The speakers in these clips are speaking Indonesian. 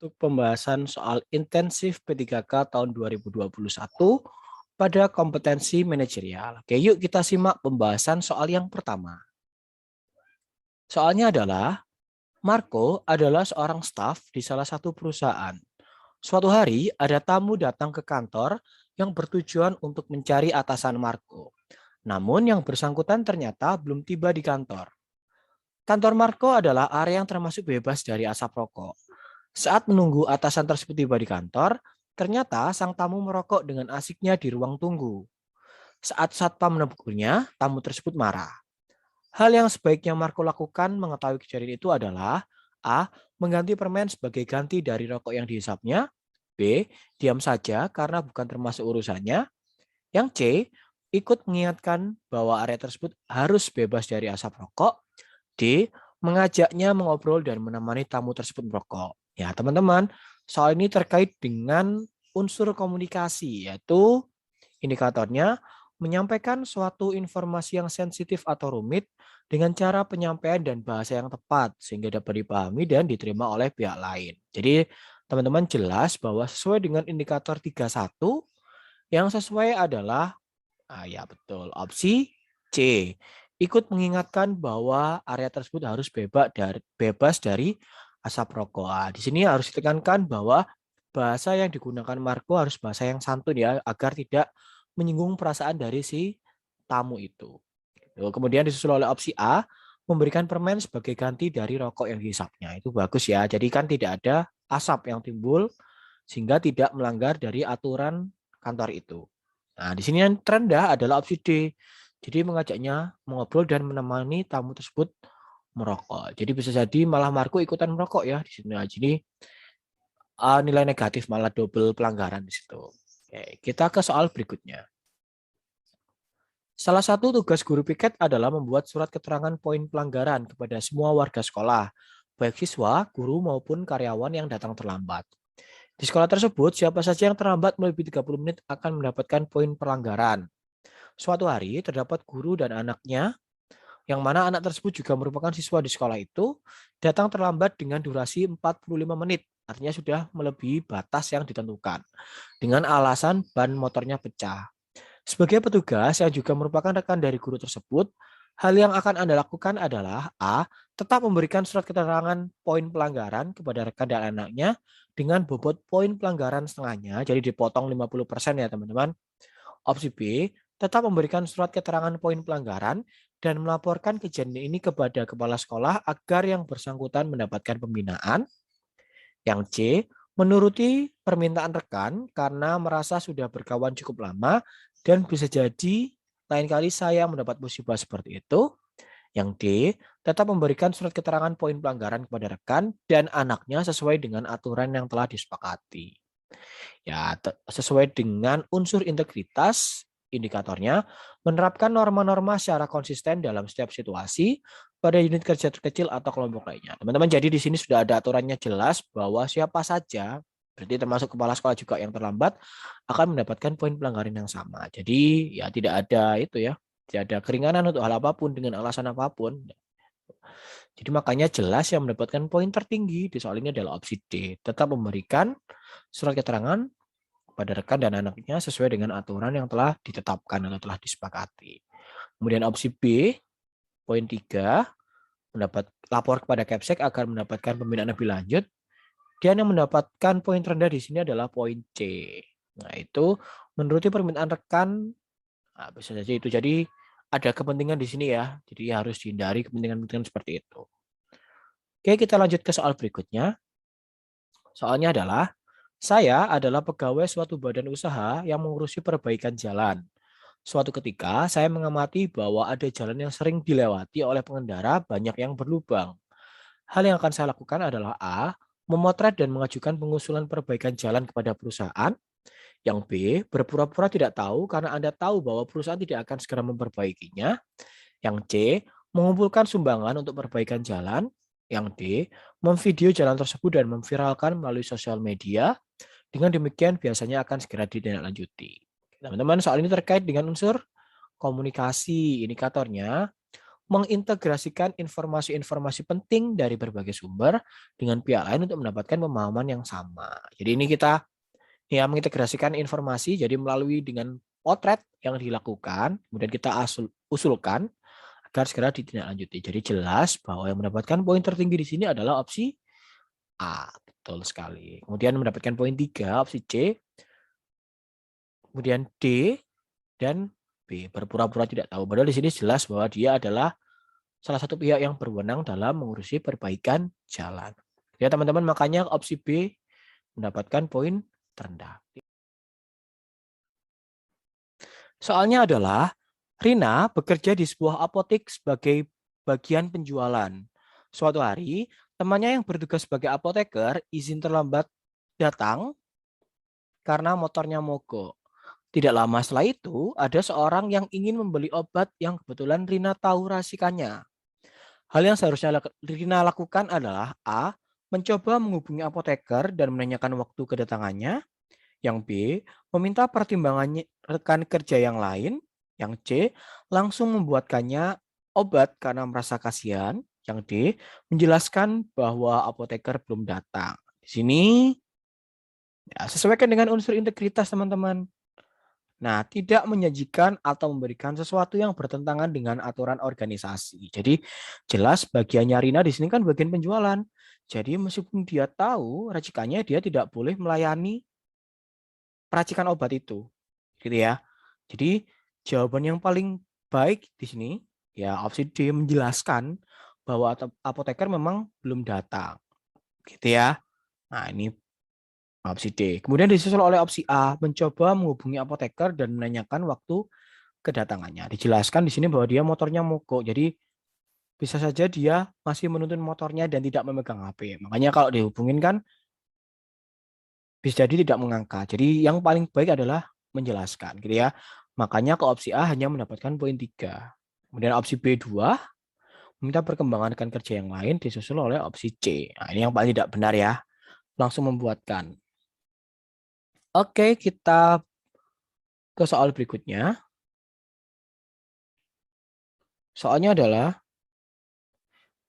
untuk pembahasan soal intensif P3K tahun 2021 pada kompetensi manajerial. Oke, yuk kita simak pembahasan soal yang pertama. Soalnya adalah, Marco adalah seorang staf di salah satu perusahaan. Suatu hari ada tamu datang ke kantor yang bertujuan untuk mencari atasan Marco. Namun yang bersangkutan ternyata belum tiba di kantor. Kantor Marco adalah area yang termasuk bebas dari asap rokok. Saat menunggu atasan tersebut tiba di kantor, ternyata sang tamu merokok dengan asiknya di ruang tunggu. Saat satpam menegurnya, tamu tersebut marah. Hal yang sebaiknya Marco lakukan mengetahui kejadian itu adalah A. Mengganti permen sebagai ganti dari rokok yang dihisapnya. B. Diam saja karena bukan termasuk urusannya. Yang C. Ikut mengingatkan bahwa area tersebut harus bebas dari asap rokok. D. Mengajaknya mengobrol dan menemani tamu tersebut merokok. Ya, teman-teman, soal ini terkait dengan unsur komunikasi, yaitu indikatornya menyampaikan suatu informasi yang sensitif atau rumit dengan cara penyampaian dan bahasa yang tepat sehingga dapat dipahami dan diterima oleh pihak lain. Jadi, teman-teman jelas bahwa sesuai dengan indikator 31, yang sesuai adalah ya betul, opsi C. Ikut mengingatkan bahwa area tersebut harus bebas dari asap rokok. Di sini harus ditekankan bahwa bahasa yang digunakan Marco harus bahasa yang santun ya, agar tidak menyinggung perasaan dari si tamu itu. Kemudian disusul oleh opsi A, memberikan permen sebagai ganti dari rokok yang dihisapnya. Itu bagus ya. Jadi kan tidak ada asap yang timbul sehingga tidak melanggar dari aturan kantor itu. Nah, di sini yang terendah adalah opsi D. Jadi mengajaknya mengobrol dan menemani tamu tersebut merokok. Jadi bisa jadi malah Marco ikutan merokok ya di sini. Nah, jadi nilai negatif malah double pelanggaran di situ. Oke, kita ke soal berikutnya. Salah satu tugas guru piket adalah membuat surat keterangan poin pelanggaran kepada semua warga sekolah, baik siswa, guru maupun karyawan yang datang terlambat. Di sekolah tersebut, siapa saja yang terlambat melebihi 30 menit akan mendapatkan poin pelanggaran. Suatu hari, terdapat guru dan anaknya, yang mana anak tersebut juga merupakan siswa di sekolah itu, datang terlambat dengan durasi 45 menit. Artinya sudah melebihi batas yang ditentukan. Dengan alasan ban motornya pecah. Sebagai petugas yang juga merupakan rekan dari guru tersebut, hal yang akan Anda lakukan adalah A. Tetap memberikan surat keterangan poin pelanggaran kepada rekan dan anaknya dengan bobot poin pelanggaran setengahnya, jadi dipotong 50% ya teman-teman. Opsi B, tetap memberikan surat keterangan poin pelanggaran dan melaporkan kejadian ini kepada kepala sekolah agar yang bersangkutan mendapatkan pembinaan. Yang C, menuruti permintaan rekan karena merasa sudah berkawan cukup lama dan bisa jadi lain kali saya mendapat musibah seperti itu. Yang D, tetap memberikan surat keterangan poin pelanggaran kepada rekan dan anaknya sesuai dengan aturan yang telah disepakati. Ya, sesuai dengan unsur integritas, indikatornya menerapkan norma-norma secara konsisten dalam setiap situasi pada unit kerja terkecil atau kelompok lainnya. Teman-teman, jadi di sini sudah ada aturannya jelas bahwa siapa saja, berarti termasuk kepala sekolah juga yang terlambat, akan mendapatkan poin pelanggaran yang sama. Jadi ya tidak ada itu ya, tidak ada keringanan untuk hal apapun dengan alasan apapun. Jadi makanya jelas yang mendapatkan poin tertinggi di soal ini adalah opsi D. Tetap memberikan surat keterangan pada rekan dan anaknya sesuai dengan aturan yang telah ditetapkan atau telah disepakati. Kemudian opsi B, poin 3, lapor kepada Kepsek agar mendapatkan pembinaan lebih lanjut. Dan yang mendapatkan poin terendah di sini adalah poin C. Nah, itu menuruti permintaan rekan, bisa saja itu. Jadi ada kepentingan di sini ya. Jadi harus dihindari kepentingan-kepentingan seperti itu. Oke, kita lanjut ke soal berikutnya. Soalnya adalah, saya adalah pegawai suatu badan usaha yang mengurusi perbaikan jalan. Suatu ketika, saya mengamati bahwa ada jalan yang sering dilewati oleh pengendara banyak yang berlubang. Hal yang akan saya lakukan adalah A. Memotret dan mengajukan pengusulan perbaikan jalan kepada perusahaan. Yang B. Berpura-pura tidak tahu karena Anda tahu bahwa perusahaan tidak akan segera memperbaikinya. Yang C. Mengumpulkan sumbangan untuk perbaikan jalan. Yang D. Memvideo jalan tersebut dan memviralkan melalui sosial media. Dengan demikian biasanya akan segera ditindaklanjuti. Teman-teman, soal ini terkait dengan unsur komunikasi. Indikatornya mengintegrasikan informasi-informasi penting dari berbagai sumber dengan pihak lain untuk mendapatkan pemahaman yang sama. Jadi ini kita ya mengintegrasikan informasi jadi melalui dengan potret yang dilakukan, kemudian kita usulkan agar segera ditindaklanjuti. Jadi jelas bahwa yang mendapatkan poin tertinggi di sini adalah opsi A. Betul sekali. Kemudian mendapatkan poin 3, opsi C, kemudian D, dan B. Berpura-pura tidak tahu. Padahal di sini jelas bahwa dia adalah salah satu pihak yang berwenang dalam mengurusi perbaikan jalan. Ya teman-teman, makanya opsi B mendapatkan poin terendah. Soalnya adalah Rina bekerja di sebuah apotek sebagai bagian penjualan. Suatu hari, temannya yang bertugas sebagai apoteker izin terlambat datang karena motornya mogok. Tidak lama setelah itu, ada seorang yang ingin membeli obat yang kebetulan Rina tahu rasikannya. Hal yang seharusnya Rina lakukan adalah A. Mencoba menghubungi apoteker dan menanyakan waktu kedatangannya. Yang B. Meminta pertimbangannya rekan kerja yang lain. Yang C. Langsung membuatkannya obat karena merasa kasihan. Yang D. Menjelaskan bahwa apoteker belum datang. Di sini ya, sesuaikan dengan unsur integritas teman-teman. Nah, tidak menyajikan atau memberikan sesuatu yang bertentangan dengan aturan organisasi. Jadi jelas bagiannya Rina di sini kan bagian penjualan. Jadi meskipun dia tahu racikannya, dia tidak boleh melayani peracikan obat itu. Gitu ya. Jadi jawaban yang paling baik di sini ya opsi D, menjelaskan bahwa apoteker memang belum datang. Gitu ya. Nah, ini opsi D. Kemudian disusul oleh opsi A, mencoba menghubungi apoteker dan menanyakan waktu kedatangannya. Dijelaskan di sini bahwa dia motornya mogok. Jadi bisa saja dia masih menuntun motornya dan tidak memegang HP. Makanya kalau dihubungin kan bisa jadi tidak mengangkat. Jadi yang paling baik adalah menjelaskan gitu ya. Makanya ke opsi A hanya mendapatkan poin 3. Kemudian opsi B2, meminta perkembangan rekan kerja yang lain disusul oleh opsi C. Nah, ini yang paling tidak benar ya. Langsung membuatkan. Oke, kita ke soal berikutnya. Soalnya adalah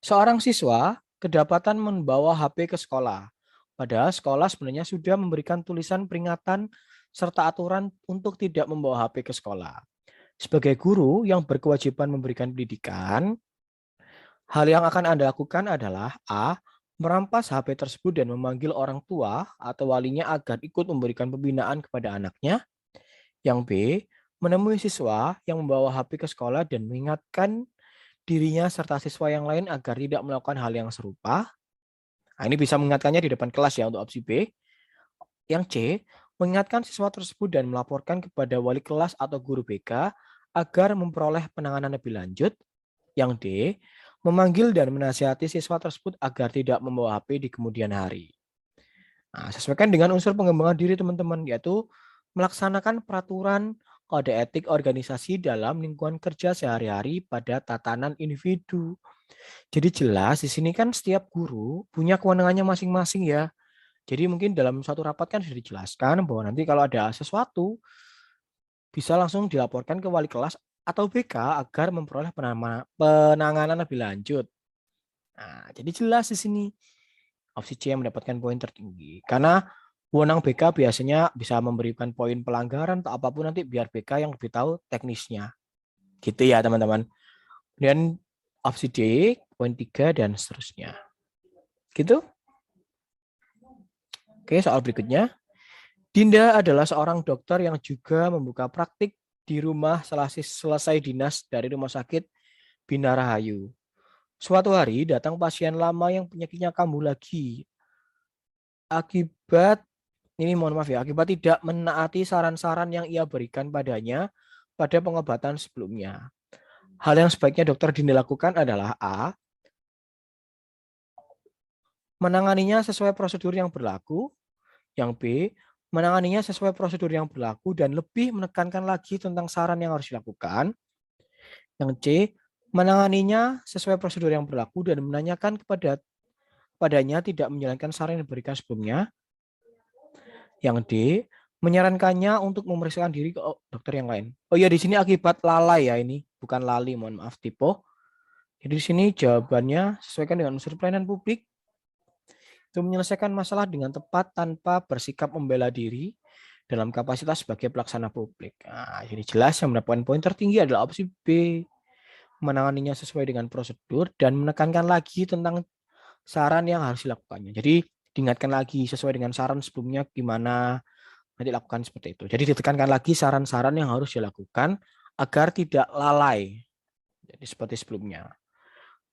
seorang siswa kedapatan membawa HP ke sekolah. Padahal sekolah sebenarnya sudah memberikan tulisan peringatan serta aturan untuk tidak membawa HP ke sekolah. Sebagai guru yang berkewajiban memberikan pendidikan, hal yang akan Anda lakukan adalah A. Merampas HP tersebut dan memanggil orang tua atau walinya agar ikut memberikan pembinaan kepada anaknya. Yang B. Menemui siswa yang membawa HP ke sekolah dan mengingatkan dirinya serta siswa yang lain agar tidak melakukan hal yang serupa. Nah, ini bisa mengingatkannya di depan kelas ya untuk opsi B. Yang C, mengingatkan siswa tersebut dan melaporkan kepada wali kelas atau guru BK agar memperoleh penanganan lebih lanjut. Yang D, memanggil dan menasihati siswa tersebut agar tidak membawa HP di kemudian hari. Nah, sesuaikan dengan unsur pengembangan diri teman-teman, yaitu melaksanakan peraturan kode etik organisasi dalam lingkungan kerja sehari-hari pada tatanan individu. Jadi jelas di sini kan setiap guru punya kewenangannya masing-masing ya. Jadi mungkin dalam suatu rapat kan sudah dijelaskan bahwa nanti kalau ada sesuatu bisa langsung dilaporkan ke wali kelas atau BK agar memperoleh penanganan lebih lanjut. Nah, jadi jelas di sini opsi C yang mendapatkan poin tertinggi. Karena wewenang BK biasanya bisa memberikan poin pelanggaran atau apapun nanti biar BK yang lebih tahu teknisnya. Gitu ya teman-teman. Dan opsi D, poin 3 dan seterusnya. Gitu. Oke, soal berikutnya. Dinda adalah seorang dokter yang juga membuka praktik di rumah setelah selesai dinas dari rumah sakit Bina Rahayu. Suatu hari datang pasien lama yang penyakitnya kambuh lagi. Akibat akibat tidak menaati saran-saran yang ia berikan padanya pada pengobatan sebelumnya. Hal yang sebaiknya dokter Dinda lakukan adalah A. Menanganinya sesuai prosedur yang berlaku. Yang B. Menanganinya sesuai prosedur yang berlaku dan lebih menekankan lagi tentang saran yang harus dilakukan. Yang C. Menanganinya sesuai prosedur yang berlaku dan menanyakan padanya tidak menjalankan saran yang diberikan sebelumnya. Yang D. Menyarankannya untuk memeriksakan diri ke dokter yang lain. Oh iya, di sini akibat lalai ya ini, bukan lali, mohon maaf, tipe. Jadi di sini jawabannya sesuaikan dengan unsur pelayanan publik, itu menyelesaikan masalah dengan tepat tanpa bersikap membela diri dalam kapasitas sebagai pelaksana publik. Nah, jadi jelas yang mendapatkan poin tertinggi adalah opsi B, menanganinya sesuai dengan prosedur dan menekankan lagi tentang saran yang harus dilakukannya. Jadi diingatkan lagi sesuai dengan saran sebelumnya gimana nanti lakukan seperti itu. Jadi ditekankan lagi saran-saran yang harus dilakukan agar tidak lalai. Jadi seperti sebelumnya.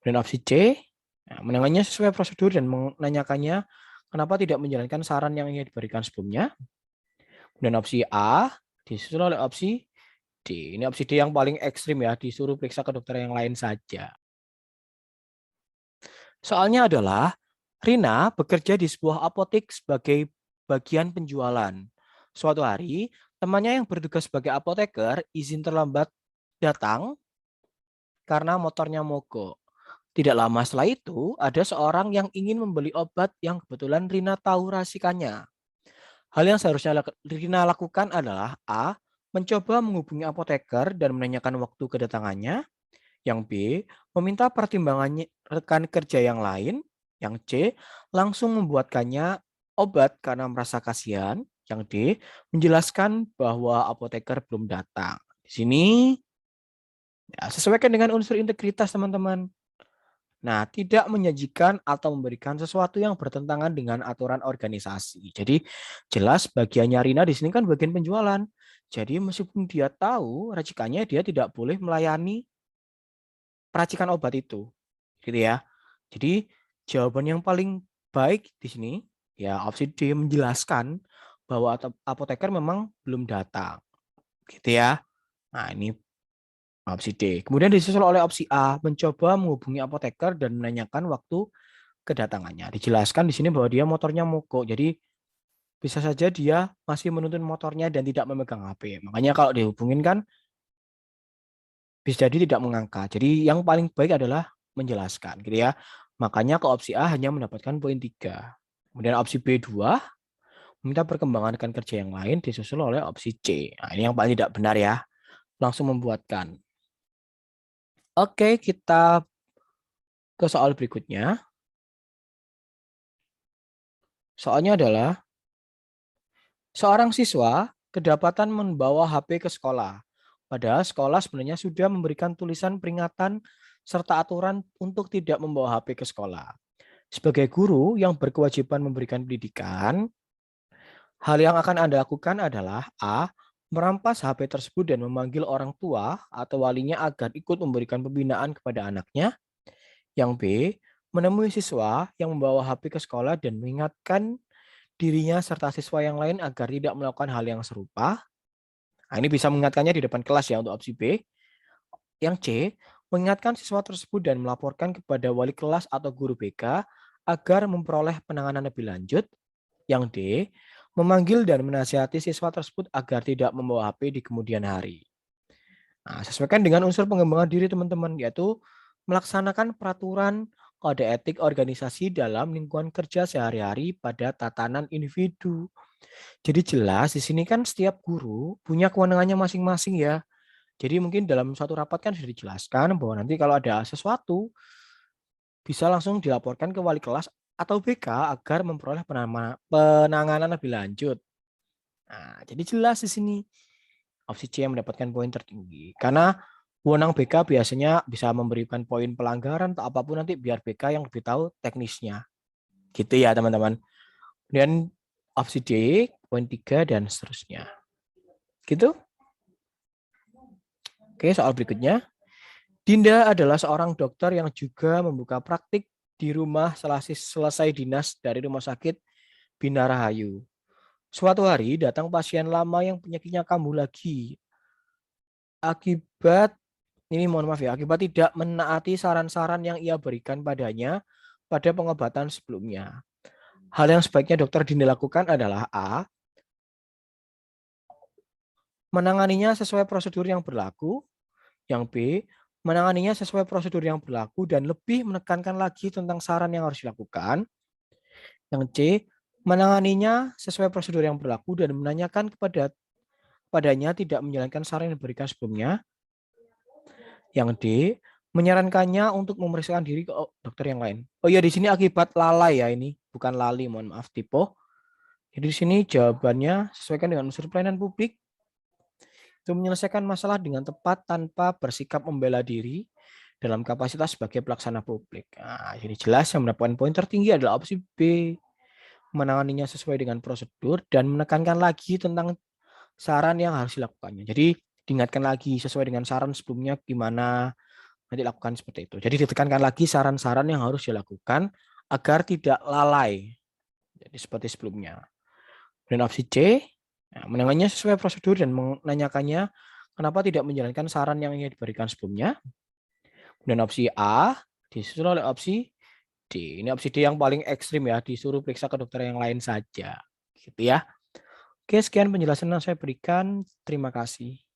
Dan opsi C, menangannya sesuai prosedur dan menanyakannya kenapa tidak menjalankan saran yang ingin diberikan sebelumnya. Dan opsi A disusul oleh opsi D. Ini opsi D yang paling ekstrim ya, disuruh periksa ke dokter yang lain saja. Soalnya adalah Rina bekerja di sebuah apotek sebagai bagian penjualan. Suatu hari, temannya yang bertugas sebagai apoteker izin terlambat datang karena motornya mogok. Tidak lama setelah itu, ada seorang yang ingin membeli obat yang kebetulan Rina tahu racikannya. Hal yang seharusnya Rina lakukan adalah A. Mencoba menghubungi apoteker dan menanyakan waktu kedatangannya. Yang B. Meminta pertimbangannya rekan kerja yang lain. Yang C. Langsung membuatkannya obat karena merasa kasihan. Yang D. Menjelaskan bahwa apoteker belum datang. Di sini ya, sesuaikan dengan unsur integritas teman-teman. Nah, tidak menyajikan atau memberikan sesuatu yang bertentangan dengan aturan organisasi. Jadi jelas bagiannya Rina di sini kan bagian penjualan. Jadi meskipun dia tahu racikannya, dia tidak boleh melayani peracikan obat itu. Gitu ya. Jadi jawaban yang paling baik di sini ya opsi D, menjelaskan bahwa apoteker memang belum datang. Gitu ya. Nah, ini opsi D. Kemudian disusul oleh opsi A, mencoba menghubungi apoteker dan menanyakan waktu kedatangannya. Dijelaskan di sini bahwa dia motornya mogok. Jadi bisa saja dia masih menuntun motornya dan tidak memegang HP. Makanya kalau dihubungin kan bisa jadi tidak mengangkat. Jadi yang paling baik adalah menjelaskan gitu ya. Makanya ke opsi A hanya mendapatkan poin 3. Kemudian opsi B2, meminta perkembangan rekan kerja yang lain disusul oleh opsi C. Nah, ini yang paling tidak benar ya. Langsung membuatkan. Oke, kita ke soal berikutnya. Soalnya adalah seorang siswa kedapatan membawa HP ke sekolah. Padahal sekolah sebenarnya sudah memberikan tulisan peringatan serta aturan untuk tidak membawa HP ke sekolah. Sebagai guru yang berkewajiban memberikan pendidikan, hal yang akan Anda lakukan adalah A. Merampas HP tersebut dan memanggil orang tua atau walinya agar ikut memberikan pembinaan kepada anaknya. Yang B. Menemui siswa yang membawa HP ke sekolah dan mengingatkan dirinya serta siswa yang lain agar tidak melakukan hal yang serupa. Nah, ini bisa mengingatkannya di depan kelas ya untuk opsi B. Yang C, mengingatkan siswa tersebut dan melaporkan kepada wali kelas atau guru BK agar memperoleh penanganan lebih lanjut. Yang D, memanggil dan menasihati siswa tersebut agar tidak membawa HP di kemudian hari. Nah, sesuaikan dengan unsur pengembangan diri teman-teman, yaitu melaksanakan peraturan kode etik organisasi dalam lingkungan kerja sehari-hari pada tatanan individu. Jadi jelas di sini kan setiap guru punya kewenangannya masing-masing ya. Jadi mungkin dalam suatu rapat kan sudah dijelaskan bahwa nanti kalau ada sesuatu bisa langsung dilaporkan ke wali kelas atau BK agar memperoleh penanganan lebih lanjut. Nah, jadi jelas di sini opsi C yang mendapatkan poin tertinggi. Karena wewenang BK biasanya bisa memberikan poin pelanggaran atau apapun nanti biar BK yang lebih tahu teknisnya. Gitu ya teman-teman. Kemudian opsi D, poin 3 dan seterusnya. Gitu. Oke, soal berikutnya. Dinda adalah seorang dokter yang juga membuka praktik di rumah selesai dinas dari Rumah Sakit Bina Rahayu. Suatu hari datang pasien lama yang penyakitnya kambuh lagi. Akibat akibat tidak menaati saran-saran yang ia berikan padanya pada pengobatan sebelumnya. Hal yang sebaiknya dokter Dinda lakukan adalah A. Menanganinya sesuai prosedur yang berlaku. Yang B. Menanganinya sesuai prosedur yang berlaku dan lebih menekankan lagi tentang saran yang harus dilakukan. Yang C. Menanganinya sesuai prosedur yang berlaku dan menanyakan padanya tidak menjalankan saran yang diberikan sebelumnya. Yang D. Menyarankannya untuk memeriksakan diri ke dokter yang lain. Oh iya, di sini akibat lalai ya ini, bukan lali, mohon maaf Tipo. Jadi di sini jawabannya sesuaikan dengan unsur pelayanan publik. Itu menyelesaikan masalah dengan tepat tanpa bersikap membela diri dalam kapasitas sebagai pelaksana publik. Nah, jadi jelas yang mendapatkan poin tertinggi adalah opsi B, menanganinya sesuai dengan prosedur dan menekankan lagi tentang saran yang harus dilakukannya. Jadi diingatkan lagi sesuai dengan saran sebelumnya gimana nanti lakukan seperti itu. Jadi ditekankan lagi saran-saran yang harus dilakukan agar tidak lalai. Jadi seperti sebelumnya. Dan opsi C, menangannya sesuai prosedur dan menanyakannya kenapa tidak menjalankan saran yang ingin diberikan sebelumnya. Dan opsi A disusul oleh opsi D. Ini opsi D yang paling ekstrim ya, disuruh periksa ke dokter yang lain saja. Gitu ya. Oke, sekian penjelasan yang saya berikan. Terima kasih.